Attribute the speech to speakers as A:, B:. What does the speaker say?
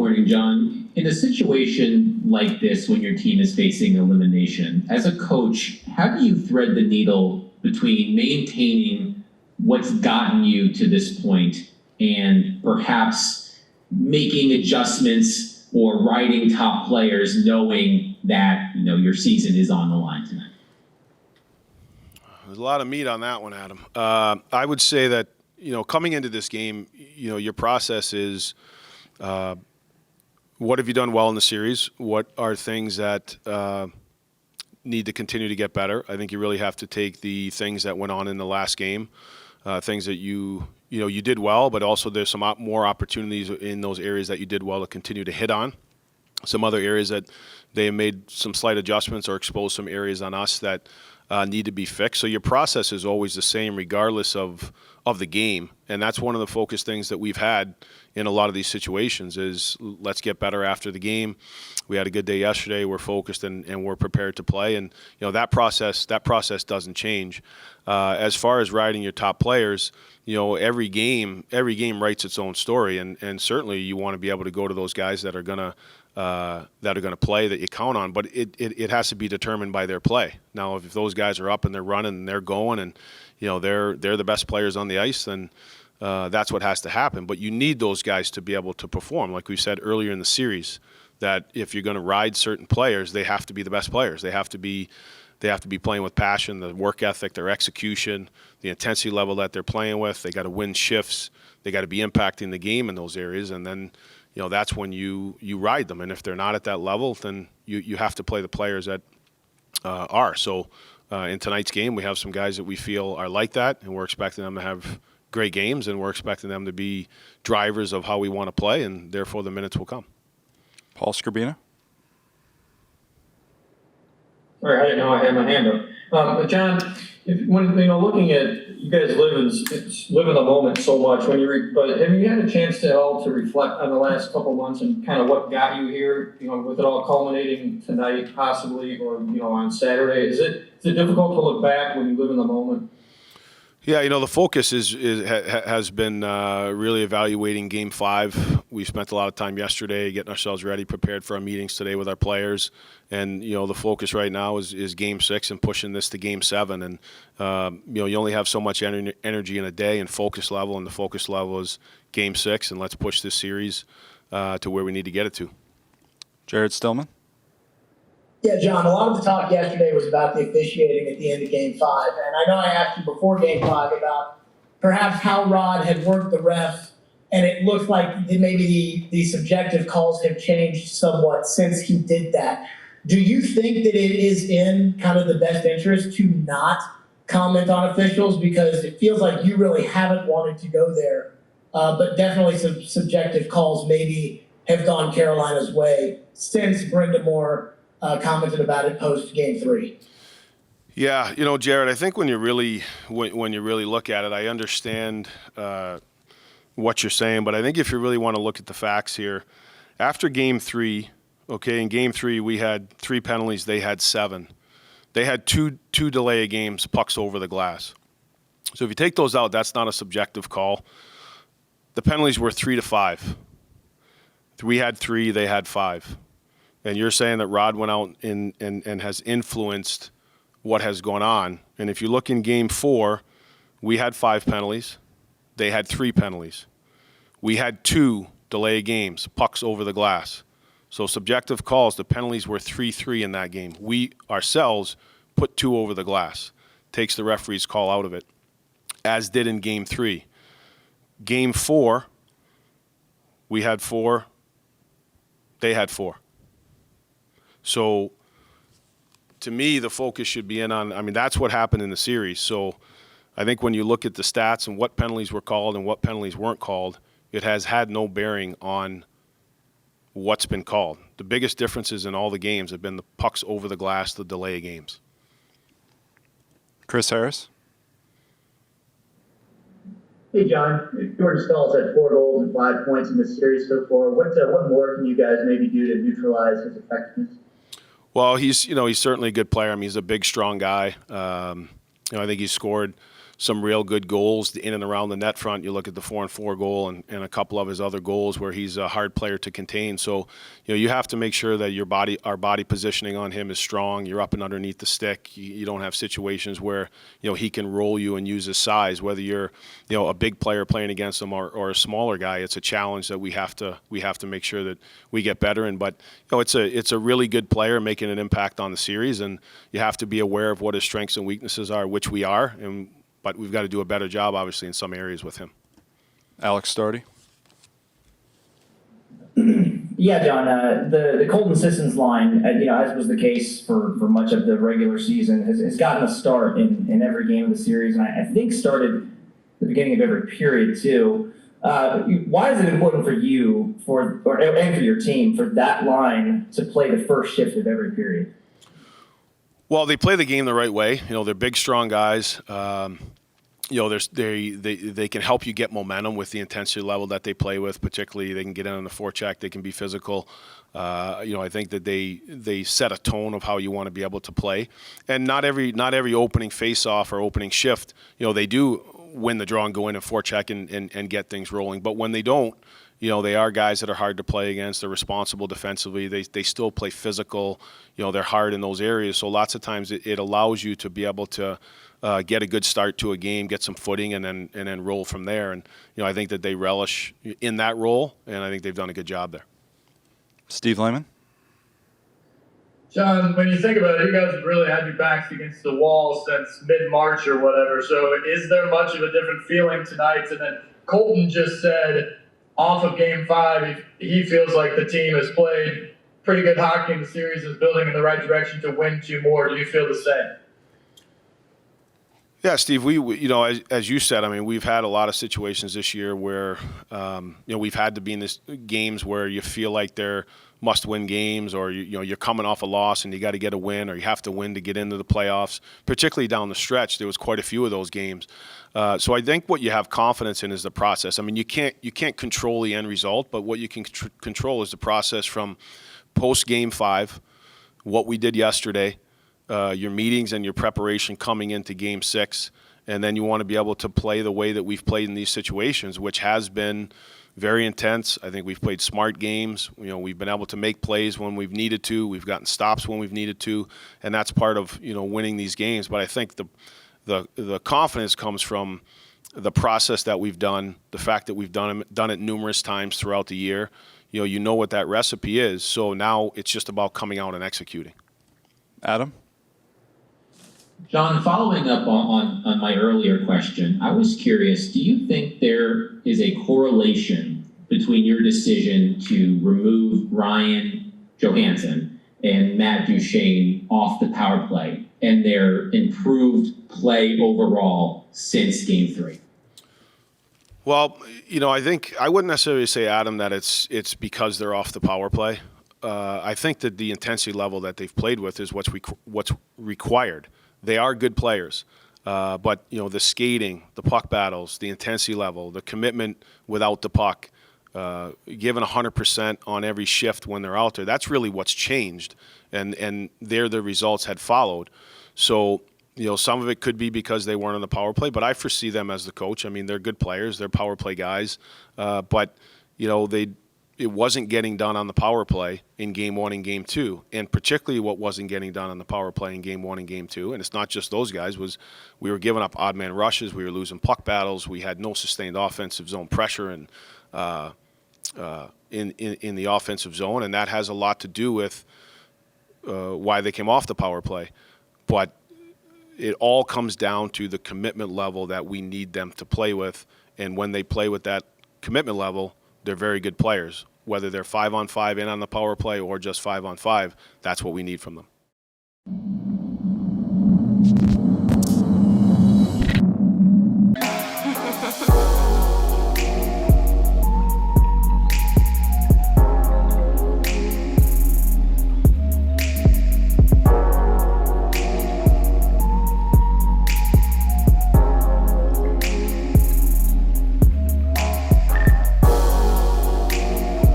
A: morning, John. In a situation like this, when your team is facing elimination, as a coach, how do you thread the needle between maintaining what's gotten you to this point and perhaps making adjustments or riding top players knowing that, your season is on the line tonight?
B: There's a lot of meat on that one, Adam. I would say that, coming into this game, your process is what have you done well in the series? What are things that need to continue to get better? I think you really have to take the things that went on in the last game, things that you did well, but also there's some more opportunities in those areas that you did well to continue to hit on. Some other areas that they have made some slight adjustments or exposed some areas on us that need to be fixed. So your process is always the same regardless of the game. And that's one of the focus things that we've had in a lot of these situations is let's get better after the game. We had a good day yesterday. We're focused and we're prepared to play. And, that process doesn't change. As far as riding your top players, every game writes its own story. And certainly you want to be able to go to those guys that are going to play that you count on, but it has to be determined by their play. Now, if those guys are up and they're running and they're going and they're the best players on the ice, then that's what has to happen. But you need those guys to be able to perform, like we said earlier in the series. That if you're going to ride certain players, they have to be the best players. They have to be playing with passion, the work ethic, their execution, the intensity level that they're playing with. They got to win shifts. They got to be impacting the game in those areas, and then. That's when you ride them. And if they're not at that level, then you have to play the players that are. So in tonight's game, we have some guys that we feel are like that, and we're expecting them to have great games, and we're expecting them to be drivers of how we want to play, and therefore the minutes will come.
C: Paul Scribina.
D: All right, I didn't know I had my hand up. But John, when looking at you guys live in the moment so much but have you had a chance to reflect on the last couple of months and kind of what got you here? With it all culminating tonight, possibly, or on Saturday, is it difficult to look back when you live in the moment?
B: Yeah, the focus has been really evaluating Game 5. We spent a lot of time yesterday getting ourselves ready, prepared for our meetings today with our players. And, the focus right now is Game 6 and pushing this to Game 7. And, you only have so much energy in a day and focus level, and the focus level is Game 6, and let's push this series to where we need to get it to.
C: Jared Stillman.
E: Yeah, John, a lot of the talk yesterday was about the officiating at the end of Game 5. And I know I asked you before Game 5 about perhaps how Rod had worked the refs, and it looks like maybe the subjective calls have changed somewhat since he did that. Do you think that it is in kind of the best interest to not comment on officials? Because it feels like you really haven't wanted to go there, but definitely some subjective calls maybe have gone Carolina's way since Brind'Amour commented about it post Game 3.
B: Yeah, Jared, I think when you really look at it, I understand what you're saying, but I think if you really want to look at the facts here, after Game 3, in Game 3 we had 3 penalties, they had 7. They had two delay of games, pucks over the glass. So if you take those out, that's not a subjective call. The penalties were 3 to 5. We had 3, they had 5. And you're saying that Rod went out and has influenced what has gone on. And if you look in Game 4, we had 5 penalties. They had 3 penalties. We had 2 delay games, pucks over the glass. So subjective calls, the penalties were 3-3 in that game. We ourselves put 2 over the glass. Takes the referee's call out of it, as did in Game 3. Game 4, we had 4. They had 4. So, to me, the focus should be that's what happened in the series. So, I think when you look at the stats and what penalties were called and what penalties weren't called, it has had no bearing on what's been called. The biggest differences in all the games have been the pucks over the glass, the delay games.
C: Chris Harris.
F: Hey, John. Jordan Stahl's had 4 goals and 5 points in this series so far. What more can you guys maybe do to neutralize his effectiveness?
B: Well, he's certainly a good player. I mean, he's a big, strong guy. I think he's scored some real good goals in and around the net front. You look at the 4-on-4 goal and a couple of his other goals where he's a hard player to contain. So, you have to make sure that our body positioning on him is strong. You're up and underneath the stick. You don't have situations where, he can roll you and use his size. Whether you're, a big player playing against him or a smaller guy, it's a challenge that we have to make sure that we get better in. But, it's a really good player making an impact on the series, and you have to be aware of what his strengths and weaknesses are, which we are, but we've got to do a better job, obviously, in some areas with him.
C: Alex Stardy.
G: Yeah, John, the Colton Sissons line, as was the case for much of the regular season, has gotten a start in every game of the series, and I think started at the beginning of every period, too. Why is it important for you and for your team for that line to play the first shift of every period?
B: Well, they play the game the right way. They're big, strong guys. They can help you get momentum with the intensity level that they play with. Particularly, they can get in on the forecheck. They can be physical. I think that they set a tone of how you want to be able to play. And not every opening face-off or opening shift, they do win the draw and go in and forecheck and get things rolling. But when they don't, they are guys that are hard to play against. They're responsible defensively. They still play physical. They're hard in those areas. So lots of times it allows you to be able to get a good start to a game, get some footing, and then roll from there. And I think that they relish in that role, and I think they've done a good job there.
C: Steve Lehman.
H: John, when you think about it, you guys have really had your backs against the wall since mid-March or whatever. So is there much of a different feeling tonight? And then Colton just said off of Game 5, he feels like the team has played pretty good hockey in the series, is building in the right direction to win 2 more. Do you feel the same?
B: Yeah, Steve, we as you said, I mean, we've had a lot of situations this year where, we've had to be in this games where you feel like they're must-win games, or you're coming off a loss and you got to get a win, or you have to win to get into the playoffs. Particularly down the stretch, there was quite a few of those games. So I think what you have confidence in is the process. I mean, you can't control the end result, but what you can control is the process from post Game 5, what we did yesterday, your meetings and your preparation coming into Game 6, and then you want to be able to play the way that we've played in these situations, which has been very intense. I think we've played smart games. We've been able to make plays when we've needed to. We've gotten stops when we've needed to, and that's part of winning these games. But I think the confidence comes from the process that we've done, the fact that we've done it numerous times throughout the year. You know what that recipe is. So now it's just about coming out and executing.
C: Adam.
A: John, following up on my earlier question, I was curious, do you think there is a correlation between your decision to remove Ryan Johansson and Matt Duchene off the power play and their improved play overall since Game 3?
B: Well, I think I wouldn't necessarily say, Adam, that it's because they're off the power play. I think that the intensity level that they've played with is what's required. They are good players, but the skating, the puck battles, the intensity level, the commitment without the puck, giving 100% on every shift when they're out there, that's really what's changed, and there the results had followed. So some of it could be because they weren't on the power play, but I foresee them as the coach. I mean, they're good players, they're power play guys, but it wasn't getting done on the power play in Game 1 and Game 2, and particularly what wasn't getting done on the power play in Game 1 and Game 2, and it's not just those guys, was we were giving up odd man rushes, we were losing puck battles, we had no sustained offensive zone pressure and in the offensive zone, and that has a lot to do with why they came off the power play. But it all comes down to the commitment level that we need them to play with, and when they play with that commitment level, they're very good players. Whether they're 5-on-5 in on the power play or just 5-on-5, that's what we need from them.